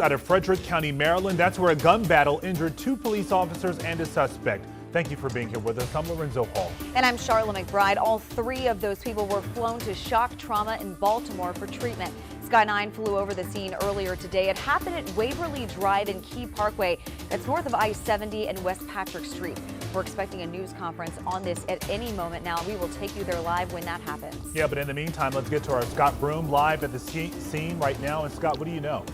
Out of Frederick County, Maryland, that's where a gun battle injured 2 police officers and a suspect. Thank you for being here with us. I'm Lorenzo Hall. And I'm Charlotte McBride. All 3 of those people were flown to shock trauma in Baltimore for treatment. Sky 9 flew over the scene earlier today. It happened at Waverly Drive and Key Parkway. That's north of I-70 and West Patrick Street. We're expecting a news conference on this at any moment now. We will take you there live when that happens. Yeah, but in the meantime, let's get to our Scott Broom live at the scene right now. And Scott, what do you know?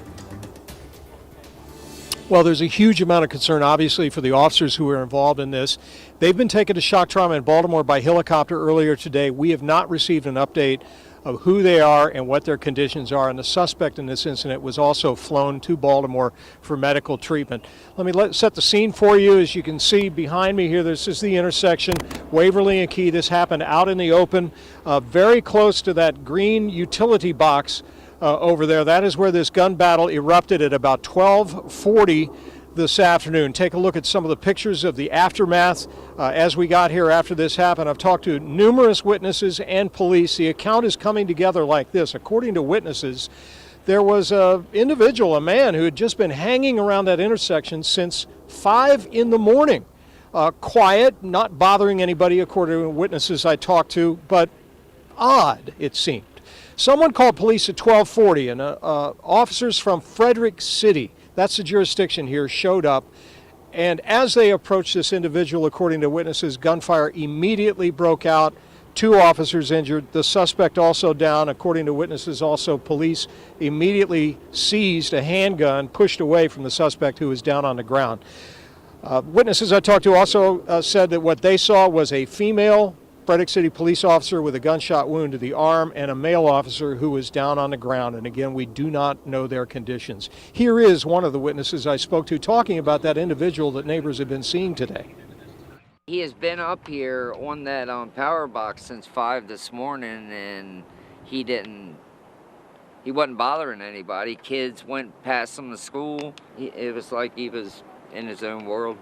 Well, there's a huge amount of concern, obviously, for the officers who are involved in this. They've been taken to shock trauma in Baltimore by helicopter earlier today. We have not received an update of who they are and what their conditions are. And the suspect in this incident was also flown to Baltimore for medical treatment. Let me set the scene for you. As you can see behind me here, this is the intersection, Waverly and Key. This happened out in the open, very close to that green utility box over there. That is where this gun battle erupted at about 12:40 this afternoon. Take a look at some of the pictures of the aftermath as we got here after this happened. I've talked to numerous witnesses and police. The account is coming together like this. According to witnesses, there was an individual, a man, who had just been hanging around that intersection since 5 in the morning. Quiet, not bothering anybody, according to witnesses I talked to, but odd, it seemed. Someone called police at 12:40, and officers from Frederick City, that's the jurisdiction here, showed up. And as they approached this individual, according to witnesses, gunfire immediately broke out. 2 officers injured. The suspect also down. According to witnesses, also police immediately seized a handgun, pushed away from the suspect who was down on the ground. Witnesses I talked to also said that what they saw was a female Frederick City police officer with a gunshot wound to the arm and a male officer who was down on the ground. And again, we do not know their conditions. Here is one of the witnesses I spoke to talking about that individual that neighbors have been seeing today. He has been up here on that power box since 5 this morning, and he wasn't bothering anybody. Kids went past him to school. It was like he was in his own world.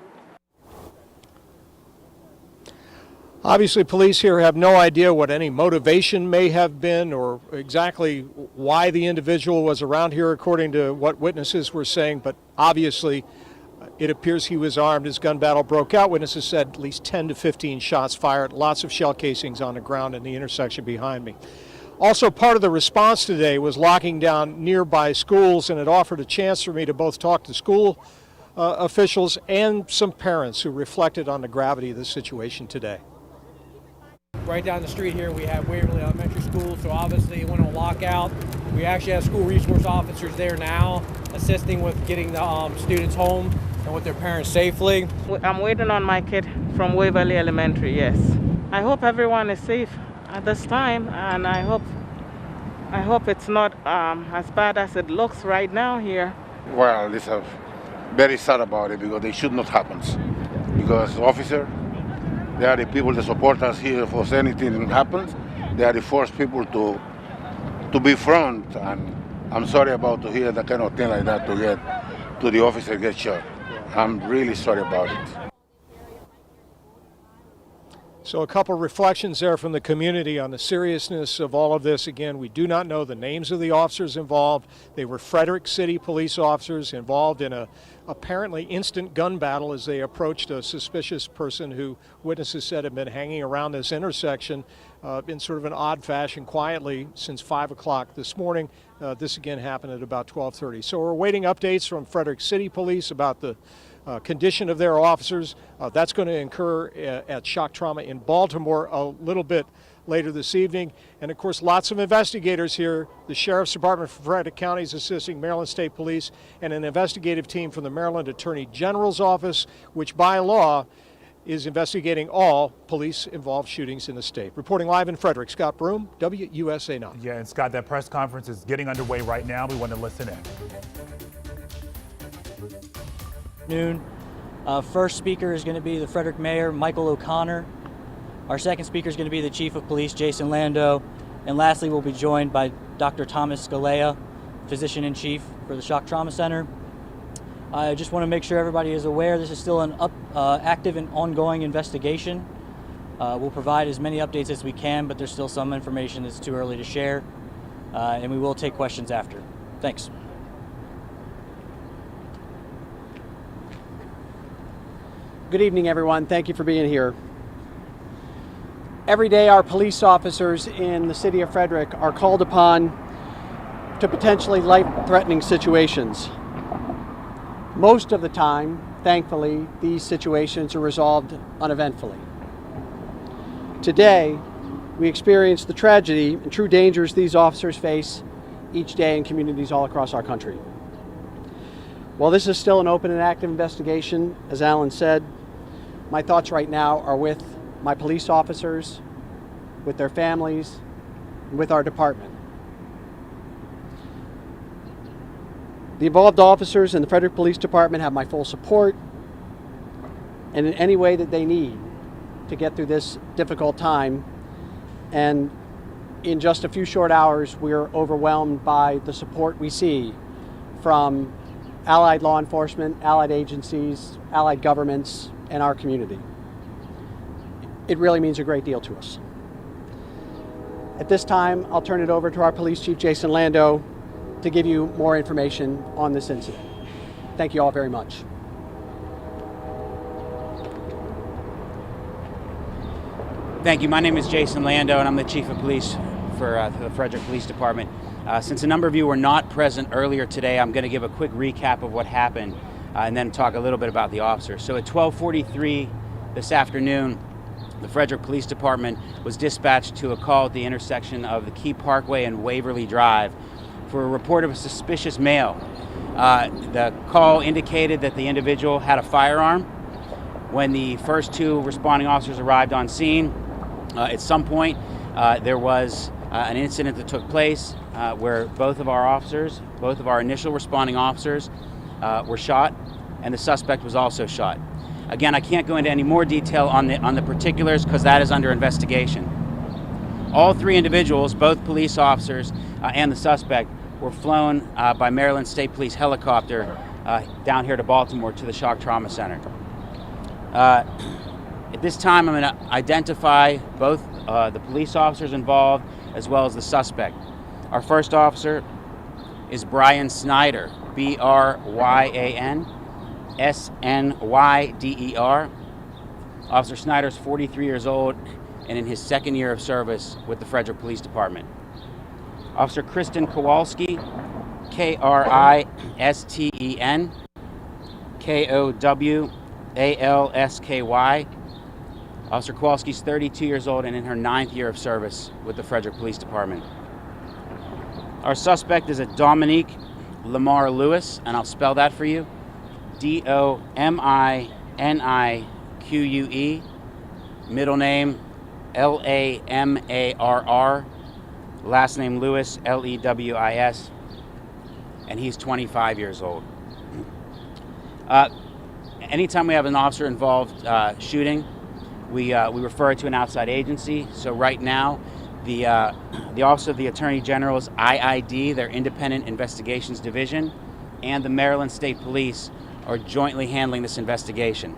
Obviously, police here have no idea what any motivation may have been or exactly why the individual was around here, according to what witnesses were saying. But obviously, it appears he was armed. His gun battle broke out. Witnesses said at least 10 to 15 shots fired, lots of shell casings on the ground in the intersection behind me. Also, part of the response today was locking down nearby schools, and it offered a chance for me to both talk to school officials and some parents who reflected on the gravity of the situation today. Right down the street here we have Waverly Elementary School, so obviously it went on lockout. We actually have school resource officers there now assisting with getting the students home and with their parents safely. I'm waiting on my kid from Waverly Elementary, yes. I hope everyone is safe at this time, and I hope it's not as bad as it looks right now here. Well, it's very sad about it because it should not happen. Because officer, they are the people that support us here. If anything happens, they are the first people to be front. And I'm sorry about to hear that kind of thing like that to the officer get shot. I'm really sorry about it. So a couple reflections there from the community on the seriousness of all of this. Again, we do not know the names of the officers involved. They were Frederick City police officers involved in a apparently instant gun battle as they approached a suspicious person who witnesses said had been hanging around this intersection in sort of an odd fashion quietly since 5 o'clock this morning. This again happened at about 12:30. So we're awaiting updates from Frederick City Police about the condition of their officers. That's going to occur at shock trauma in Baltimore a little bit later this evening. And of course, lots of investigators here. The Sheriff's Department for Frederick County is assisting Maryland State Police and an investigative team from the Maryland Attorney General's office, which by law is investigating all police-involved shootings in the state. Reporting live in Frederick, Scott Broom, WUSA 9. Yeah, and Scott, that press conference is getting underway right now. We want to listen in. Noon. First speaker is going to be the Frederick Mayor, Michael O'Connor. Our second speaker is going to be the Chief of Police, Jason Lando. And lastly, we'll be joined by Dr. Thomas Scalea, Physician-in-Chief for the Shock Trauma Center. I just want to make sure everybody is aware this is still an active and ongoing investigation. We'll provide as many updates as we can, but there's still some information that's too early to share. And we will take questions after. Thanks. Good evening, everyone. Thank you for being here. Every day, our police officers in the city of Frederick are called upon to potentially life-threatening situations. Most of the time, thankfully, these situations are resolved uneventfully. Today, we experience the tragedy and true dangers these officers face each day in communities all across our country. While this is still an open and active investigation, as Alan said, my thoughts right now are with my police officers, with their families, and with our department. The involved officers in the Frederick Police Department have my full support, and in any way that they need to get through this difficult time. And in just a few short hours, we're overwhelmed by the support we see from allied law enforcement, allied agencies, allied governments, and our community. It really means a great deal to us. At this time, I'll turn it over to our Police Chief, Jason Lando, to give you more information on this incident. Thank you all very much. Thank you. My name is Jason Lando, and I'm the Chief of Police for the Frederick Police Department. Since a number of you were not present earlier today, I'm going to give a quick recap of what happened and then talk a little bit about the officers. So at 12:43 this afternoon, the Frederick Police Department was dispatched to a call at the intersection of the Key Parkway and Waverly Drive for a report of a suspicious male. The call indicated that the individual had a firearm. When the first two responding officers arrived on scene, at some point there was an incident that took place where both of our initial responding officers were shot, and the suspect was also shot. Again, I can't go into any more detail on the particulars because that is under investigation. All three individuals, both police officers and the suspect, were flown by Maryland State Police helicopter down here to Baltimore to the Shock Trauma Center. At this time, I'm going to identify both the police officers involved as well as the suspect. Our first officer is Brian Snyder, Bryan Snyder. Officer Snyder is 43 years old and in his second year of service with the Frederick Police Department. Officer Kristen Kowalski, Kristen Kowalsky. Officer Kowalski is 32 years old and in her 9th year of service with the Frederick Police Department. Our suspect is a Dominique Lamar Lewis, and I'll spell that for you. Dominique, middle name Lamarr, last name Lewis, Lewis, and he's 25 years old. Anytime we have an officer involved shooting, we refer to an outside agency. So right now, the Office of the Attorney General's IID, their Independent Investigations Division, and the Maryland State Police are jointly handling this investigation.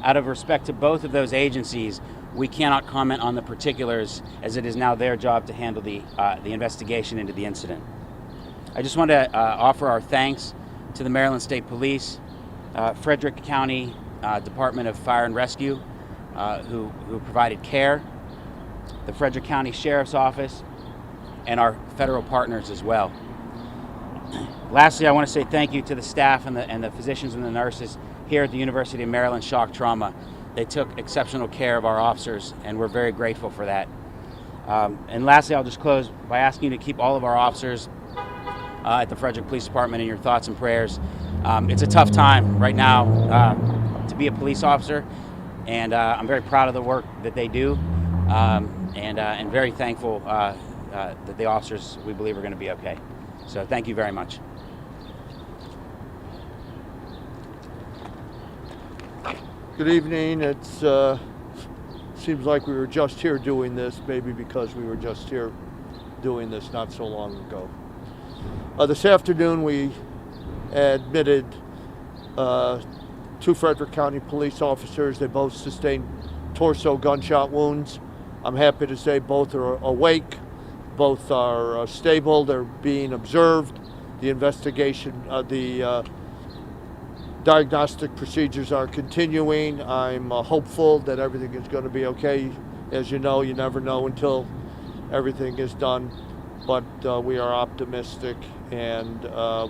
Out of respect to both of those agencies, we cannot comment on the particulars, as it is now their job to handle the investigation into the incident. I just want to offer our thanks to the Maryland State Police, Frederick County Department of Fire and Rescue, who provided care, the Frederick County Sheriff's Office, and our federal partners as well. Lastly, I want to say thank you to the staff and the physicians and the nurses here at the University of Maryland Shock Trauma. They took exceptional care of our officers, and we're very grateful for that. And lastly, I'll just close by asking you to keep all of our officers at the Frederick Police Department in your thoughts and prayers. It's a tough time right now to be a police officer, and I'm very proud of the work that they do, and very thankful that the officers, we believe, are going to be okay. So thank you very much. Good evening. It seems like we were just here doing this, maybe because we were just here doing this not so long ago. This afternoon we admitted 2 Frederick County police officers. They both sustained torso gunshot wounds. I'm happy to say both are awake, both are stable, they're being observed. The investigation, the Diagnostic procedures are continuing. I'm hopeful that everything is going to be okay. As you know, you never know until everything is done, but we are optimistic, and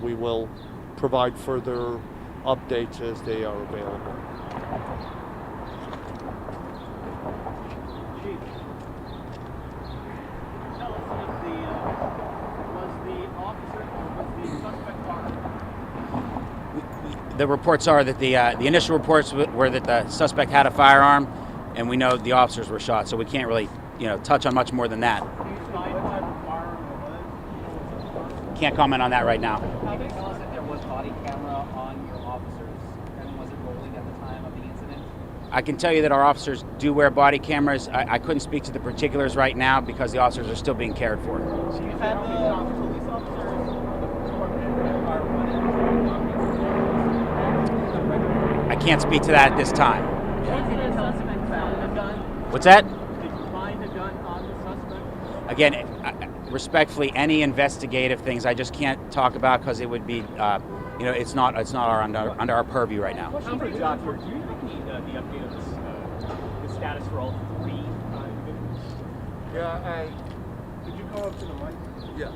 we will provide further updates as they are available. Chief, tell us if was the officer or was the suspect armed? The reports are that the initial reports were that the suspect had a firearm, and we know the officers were shot, so we can't really, touch on much more than that. Can't comment on that right now. Can you tell us if there was body camera on your officers, and was it rolling at the time of the incident? I can tell you that our officers do wear body cameras. I couldn't speak to the particulars right now because the officers are still being cared for. So you had the police officers I can't speak to that at this time. Did the suspect found a gun? What's that? Did you find a gun on the suspect? Again, respectfully, any investigative things I just can't talk about because it would be, it's not under our purview right now. Doctor, do you have the update of the status for all three individuals? Yeah, Could you go up to the mic? Yeah.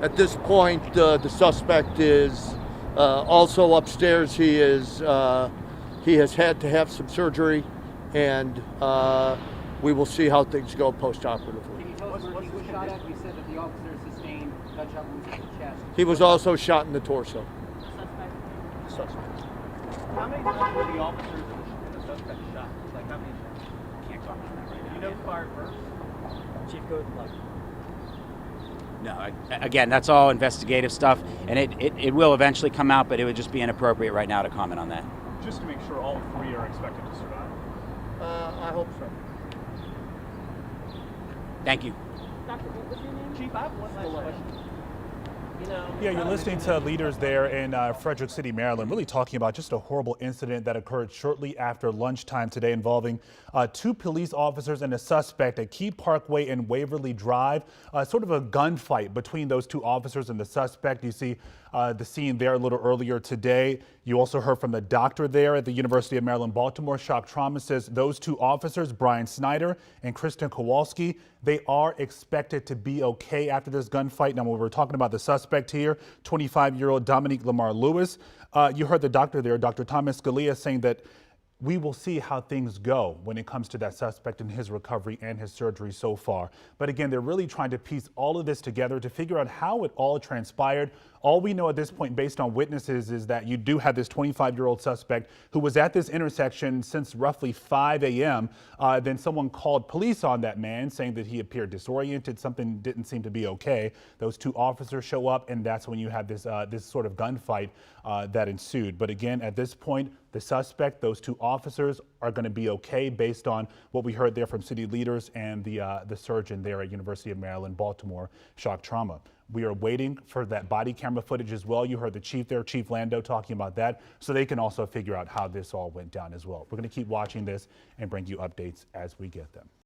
At this point, the suspect is also upstairs. He has had to have some surgery, and we will see how things go post-operatively. Can you tell us where he was shot at? You said that the officer sustained gunshot wounds to the chest. He was also shot in the torso. The suspect? How many times were the officers and the suspect shot? Like how many shots? Can't comment on that right now. You know who fired first? Chief, go like. No, again, that's all investigative stuff, and it will eventually come out, but it would just be inappropriate right now to comment on that. Just to make sure all three are expected to survive. I hope so. Thank you. Doctor, what was your name? Chief, I have one last question. Yeah, you're listening to leaders there in Frederick City, Maryland, really talking about just a horrible incident that occurred shortly after lunchtime today involving two police officers and a suspect at Key Parkway and Waverly Drive. Sort of a gunfight between those two officers and the suspect. You see the scene there a little earlier today. You also heard from the doctor there at the University of Maryland, Baltimore. Shock Trauma says those two officers, Brian Snyder and Kristen Kowalski, they are expected to be okay after this gunfight. Now, when we're talking about the suspect here, 25-year-old Dominique Lamar Lewis, you heard the doctor there, Dr. Thomas Scalea, saying that we will see how things go when it comes to that suspect and his recovery and his surgery so far. But again, they're really trying to piece all of this together to figure out how it all transpired. All we know at this point, based on witnesses, is that you do have this 25-year-old suspect who was at this intersection since roughly 5 a.m. Then someone called police on that man, saying that he appeared disoriented. Something didn't seem to be okay. Those two officers show up, and that's when you have this this sort of gunfight that ensued. But again, at this point, the suspect, those two officers, are going to be okay based on what we heard there from city leaders and the surgeon there at University of Maryland, Baltimore, Shock Trauma. We are waiting for that body camera footage as well. You heard the chief there, Chief Lando, talking about that, so they can also figure out how this all went down as well. We're going to keep watching this and bring you updates as we get them.